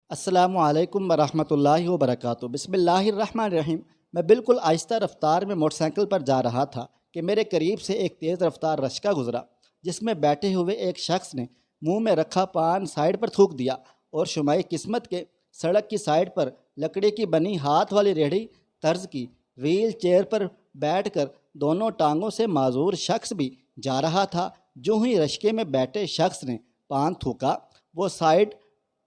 السلام علیکم ورحمۃ اللہ وبرکاتہ۔ بسم اللہ الرحمن الرحیم۔ میں بالکل آہستہ رفتار میں موٹر سائیکل پر جا رہا تھا کہ میرے قریب سے ایک تیز رفتار رشکہ گزرا، جس میں بیٹھے ہوئے ایک شخص نے منہ میں رکھا پان سائیڈ پر تھوک دیا اور شمائی قسمت کے سڑک کی سائیڈ پر لکڑی کی بنی ہاتھ والی ریڑھی طرز کی ویل چیئر پر بیٹھ کر دونوں ٹانگوں سے معذور شخص بھی جا رہا تھا۔ جو ہی رشکے میں بیٹھے شخص نے پان تھوکا، وہ سائیڈ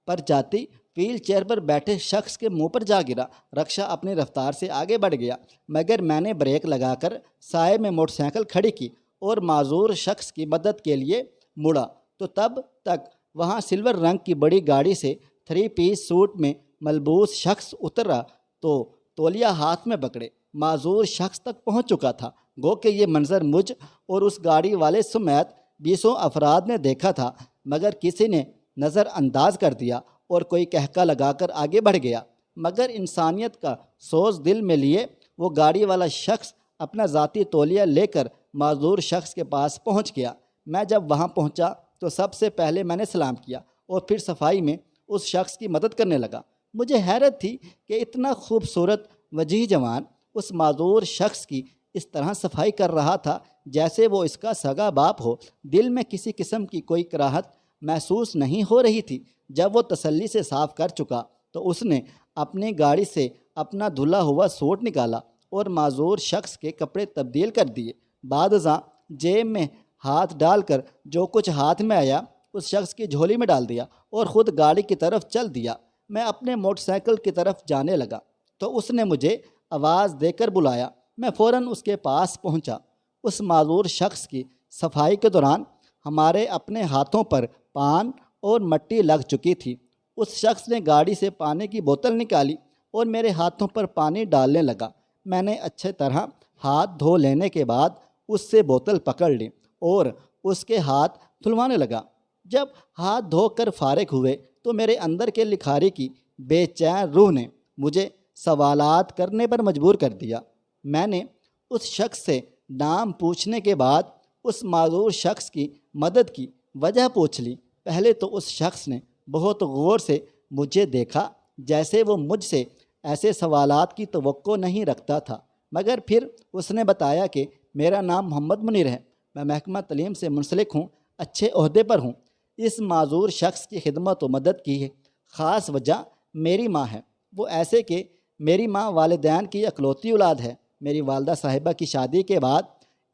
پر جاتی ویل چیئر پر بیٹھے شخص کے منہ پر جا گرا۔ رکشہ اپنی رفتار سے آگے بڑھ گیا، مگر میں نے بریک لگا کر سائے میں موٹر سائیکل کھڑی کی اور معذور شخص کی مدد کے لیے مڑا تو تب تک وہاں سلور رنگ کی بڑی گاڑی سے 3 پیس سوٹ میں ملبوس شخص اترا تو تولیہ ہاتھ میں پکڑے معذور شخص تک پہنچ چکا تھا۔ گو کہ یہ منظر مجھ اور اس گاڑی والے سمیت 20 افراد نے دیکھا تھا، مگر کسی نے نظر انداز کر دیا اور کوئی کہکا لگا کر آگے بڑھ گیا۔ مگر انسانیت کا سوز دل میں لیے وہ گاڑی والا شخص اپنا ذاتی تولیہ لے کر معذور شخص کے پاس پہنچ گیا۔ میں جب وہاں پہنچا تو سب سے پہلے میں نے سلام کیا اور پھر صفائی میں اس شخص کی مدد کرنے لگا۔ مجھے حیرت تھی کہ اتنا خوبصورت وجیح جوان اس معذور شخص کی اس طرح صفائی کر رہا تھا جیسے وہ اس کا سگا باپ ہو۔ دل میں کسی قسم کی کوئی کراہت محسوس نہیں ہو رہی تھی۔ جب وہ تسلی سے صاف کر چکا تو اس نے اپنی گاڑی سے اپنا دھلا ہوا سوٹ نکالا اور معذور شخص کے کپڑے تبدیل کر دیے۔ بعد ازاں جیب میں ہاتھ ڈال کر جو کچھ ہاتھ میں آیا اس شخص کی جھولی میں ڈال دیا اور خود گاڑی کی طرف چل دیا۔ میں اپنے موٹر سائیکل کی طرف جانے لگا تو اس نے مجھے آواز دے کر بلایا۔ میں فوراً اس کے پاس پہنچا۔ اس معذور شخص کی صفائی کے دوران ہمارے اپنے ہاتھوں پر پان اور مٹی لگ چکی تھی۔ اس شخص نے گاڑی سے پانی کی بوتل نکالی اور میرے ہاتھوں پر پانی ڈالنے لگا۔ میں نے اچھے طرح ہاتھ دھو لینے کے بعد اس سے بوتل پکڑ لی اور اس کے ہاتھ دھلوانے لگا۔ جب ہاتھ دھو کر فارغ ہوئے تو میرے اندر کے لکھاری کی بے چین روح نے مجھے سوالات کرنے پر مجبور کر دیا۔ میں نے اس شخص سے نام پوچھنے کے بعد اس معذور شخص کی مدد کی وجہ پوچھ لی۔ پہلے تو اس شخص نے بہت غور سے مجھے دیکھا جیسے وہ مجھ سے ایسے سوالات کی توقع نہیں رکھتا تھا، مگر پھر اس نے بتایا کہ میرا نام محمد منیر ہے، میں محکمہ تعلیم سے منسلک ہوں، اچھے عہدے پر ہوں۔ اس معذور شخص کی خدمت و مدد کی خاص وجہ میری ماں ہے۔ وہ ایسے کہ میری ماں والدین کی اکلوتی اولاد ہے۔ میری والدہ صاحبہ کی شادی کے بعد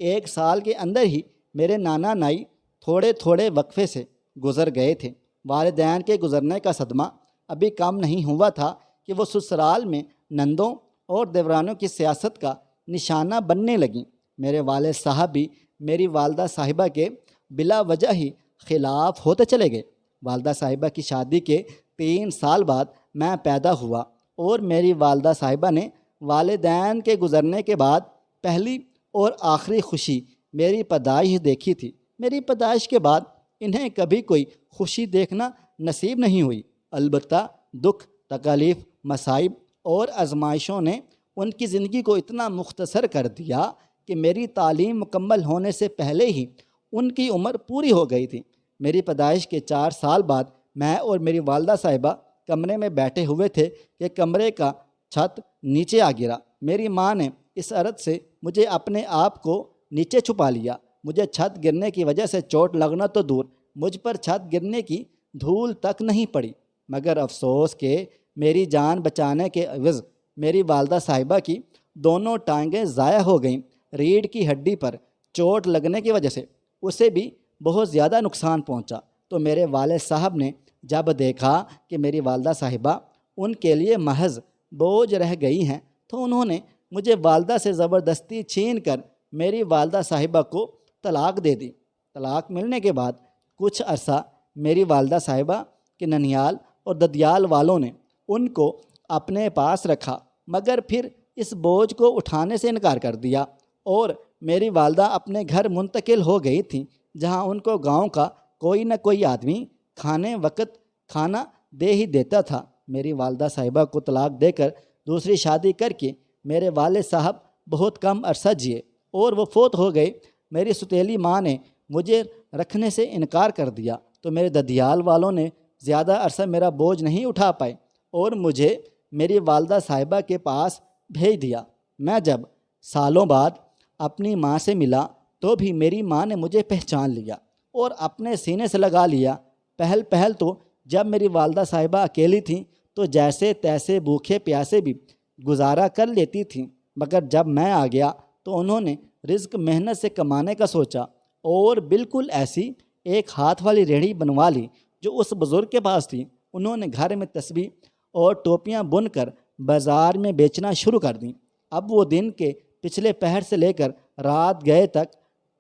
1 سال کے اندر ہی میرے نانا نائی تھوڑے تھوڑے وقفے سے گزر گئے تھے۔ والدین کے گزرنے کا صدمہ ابھی کم نہیں ہوا تھا کہ وہ سسرال میں نندوں اور دیورانوں کی سیاست کا نشانہ بننے لگیں۔ میرے والد صاحب بھی میری والدہ صاحبہ کے بلا وجہ ہی خلاف ہوتے چلے گئے۔ والدہ صاحبہ کی شادی کے 3 سال بعد میں پیدا ہوا اور میری والدہ صاحبہ نے والدین کے گزرنے کے بعد پہلی اور آخری خوشی میری پیدائش دیکھی تھی۔ میری پیدائش کے بعد انہیں کبھی کوئی خوشی دیکھنا نصیب نہیں ہوئی، البتہ دکھ، تکالیف، مصائب اور آزمائشوں نے ان کی زندگی کو اتنا مختصر کر دیا کہ میری تعلیم مکمل ہونے سے پہلے ہی ان کی عمر پوری ہو گئی تھی۔ میری پیدائش کے 4 سال بعد میں اور میری والدہ صاحبہ کمرے میں بیٹھے ہوئے تھے کہ کمرے کا چھت نیچے آ گرا۔ میری ماں نے اس عرض سے مجھے اپنے آپ کو نیچے چھپا لیا۔ مجھے چھت گرنے کی وجہ سے چوٹ لگنا تو دور، مجھ پر چھت گرنے کی دھول تک نہیں پڑی، مگر افسوس کہ میری جان بچانے کے عوض میری والدہ صاحبہ کی دونوں ٹانگیں ضائع ہو گئیں۔ ریڑھ کی ہڈی پر چوٹ لگنے کی وجہ سے اسے بھی بہت زیادہ نقصان پہنچا۔ تو میرے والد صاحب نے جب دیکھا کہ میری والدہ صاحبہ ان کے لیے محض بوجھ رہ گئی ہیں تو انہوں نے مجھے والدہ سے زبردستی چھین کر میری والدہ صاحبہ کو طلاق دے دی۔ طلاق ملنے کے بعد کچھ عرصہ میری والدہ صاحبہ کے ننیال اور ددیال والوں نے ان کو اپنے پاس رکھا، مگر پھر اس بوجھ کو اٹھانے سے انکار کر دیا اور میری والدہ اپنے گھر منتقل ہو گئی تھیں، جہاں ان کو گاؤں کا کوئی نہ کوئی آدمی کھانے وقت کھانا دے ہی دیتا تھا۔ میری والدہ صاحبہ کو طلاق دے کر دوسری شادی کر کے میرے والد صاحب بہت کم عرصہ جیے اور وہ فوت ہو گئے۔ میری ستیلی ماں نے مجھے رکھنے سے انکار کر دیا تو میرے ددیال والوں نے زیادہ عرصہ میرا بوجھ نہیں اٹھا پائے اور مجھے میری والدہ صاحبہ کے پاس بھیج دیا۔ میں جب سالوں بعد اپنی ماں سے ملا تو بھی میری ماں نے مجھے پہچان لیا اور اپنے سینے سے لگا لیا۔ پہل تو جب میری والدہ صاحبہ اکیلی تھیں تو جیسے تیسے بھوکے پیاسے بھی گزارا کر لیتی تھیں، مگر جب میں آ گیا تو انہوں نے رزق محنت سے کمانے کا سوچا اور بالکل ایسی ایک ہاتھ والی ریڑھی بنوا لی جو اس بزرگ کے پاس تھی۔ انہوں نے گھر میں تسبیح اور ٹوپیاں بن کر بازار میں بیچنا شروع کر دیں۔ اب وہ دن کے پچھلے پہر سے لے کر رات گئے تک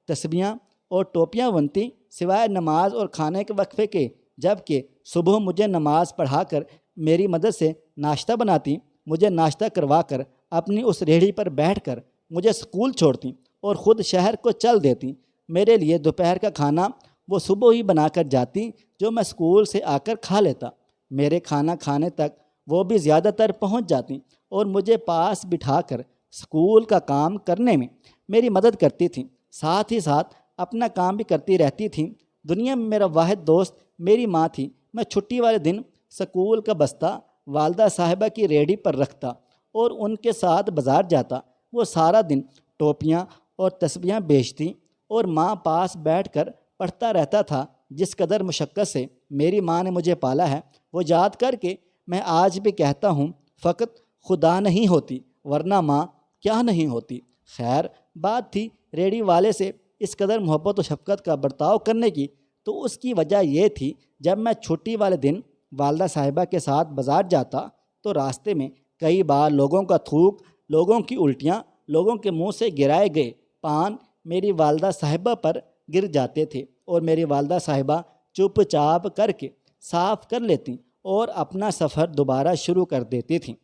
تسبیحاں اور ٹوپیاں بنتی، سوائے نماز اور کھانے کے وقفے کے، جبکہ صبح مجھے نماز پڑھا کر میری مدد سے ناشتہ بناتی، مجھے ناشتہ کروا کر اپنی اس ریڑھی پر بیٹھ کر مجھے اسکول چھوڑتی اور خود شہر کو چل دیتی۔ میرے لیے دوپہر کا کھانا وہ صبح ہی بنا کر جاتی جو میں اسکول سے آ کر کھا لیتا۔ میرے کھانا کھانے تک وہ بھی زیادہ تر پہنچ جاتی اور مجھے پاس بٹھا کر اسکول کا کام کرنے میں میری مدد کرتی تھیں، ساتھ ہی ساتھ اپنا کام بھی کرتی رہتی تھیں۔ دنیا میں میرا واحد دوست میری ماں تھی۔ میں چھٹی والے دن اسکول کا بستہ والدہ صاحبہ کی ریڑھی پر رکھتا اور ان کے ساتھ بازار جاتا۔ وہ سارا دن ٹوپیاں اور تسبیحاں بیچتی اور ماں پاس بیٹھ کر پڑھتا رہتا تھا۔ جس قدر مشقت سے میری ماں نے مجھے پالا ہے وہ یاد کر کے میں آج بھی کہتا ہوں، فقط خدا نہیں ہوتی ورنہ ماں کیا نہیں ہوتی۔ خیر بات تھی ریڑھی والے سے اس قدر محبت و شفقت کا برتاؤ کرنے کی، تو اس کی وجہ یہ تھی جب میں چھٹی والے دن والدہ صاحبہ کے ساتھ بازار جاتا تو راستے میں کئی بار لوگوں کا تھوک، لوگوں کی الٹیاں، لوگوں کے منہ سے گرائے گئے پان میری والدہ صاحبہ پر گر جاتے تھے اور میری والدہ صاحبہ چپ چاپ کر کے صاف کر لیتیں اور اپنا سفر دوبارہ شروع کر دیتی تھیں۔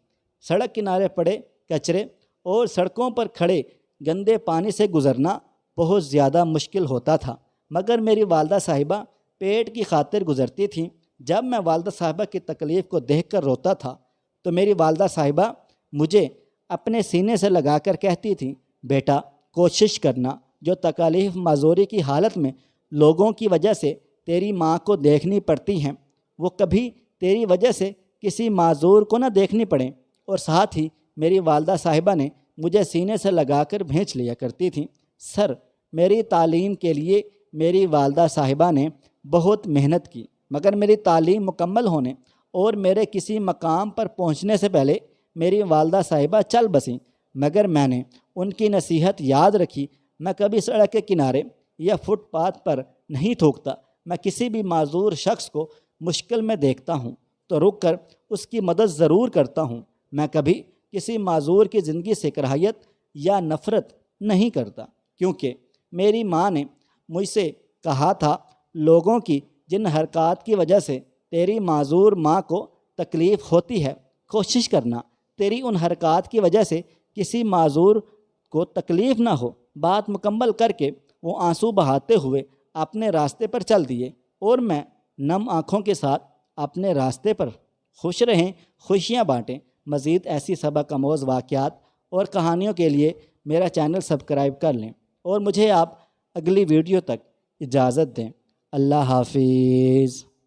سڑک کنارے پڑے کچرے اور سڑکوں پر کھڑے گندے پانی سے گزرنا بہت زیادہ مشکل ہوتا تھا، مگر میری والدہ صاحبہ پیٹ کی خاطر گزرتی تھیں۔ جب میں والدہ صاحبہ کی تکلیف کو دیکھ کر روتا تھا تو میری والدہ صاحبہ مجھے اپنے سینے سے لگا کر کہتی تھیں، بیٹا کوشش کرنا، جو تکالیف معذوری کی حالت میں لوگوں کی وجہ سے تیری ماں کو دیکھنی پڑتی ہیں وہ کبھی تیری وجہ سے کسی معذور کو نہ دیکھنی پڑیں۔ اور ساتھ ہی میری والدہ صاحبہ نے مجھے سینے سے لگا کر بھینچ لیا کرتی تھیں۔ سر، میری تعلیم کے لیے میری والدہ صاحبہ نے بہت محنت کی، مگر میری تعلیم مکمل ہونے اور میرے کسی مقام پر پہنچنے سے پہلے میری والدہ صاحبہ چل بسیں، مگر میں نے ان کی نصیحت یاد رکھی۔ میں کبھی سڑک کے کنارے یا فٹ پاتھ پر نہیں تھوکتا۔ میں کسی بھی معذور شخص کو مشکل میں دیکھتا ہوں تو رک کر اس کی مدد ضرور کرتا ہوں۔ میں کبھی کسی معذور کی زندگی سے کراہیت یا نفرت نہیں کرتا، کیونکہ میری ماں نے مجھ سے کہا تھا، لوگوں کی جن حرکات کی وجہ سے تیری معذور ماں کو تکلیف ہوتی ہے، کوشش کرنا تیری ان حرکات کی وجہ سے کسی معذور کو تکلیف نہ ہو۔ بات مکمل کر کے وہ آنسو بہاتے ہوئے اپنے راستے پر چل دیے اور میں نم آنکھوں کے ساتھ اپنے راستے پر خوش رہیں، خوشیاں بانٹیں۔ مزید ایسی سبق آموز واقعات اور کہانیوں کے لیے میرا چینل سبسکرائب کر لیں اور مجھے آپ اگلی ویڈیو تک اجازت دیں۔ اللہ حافظ۔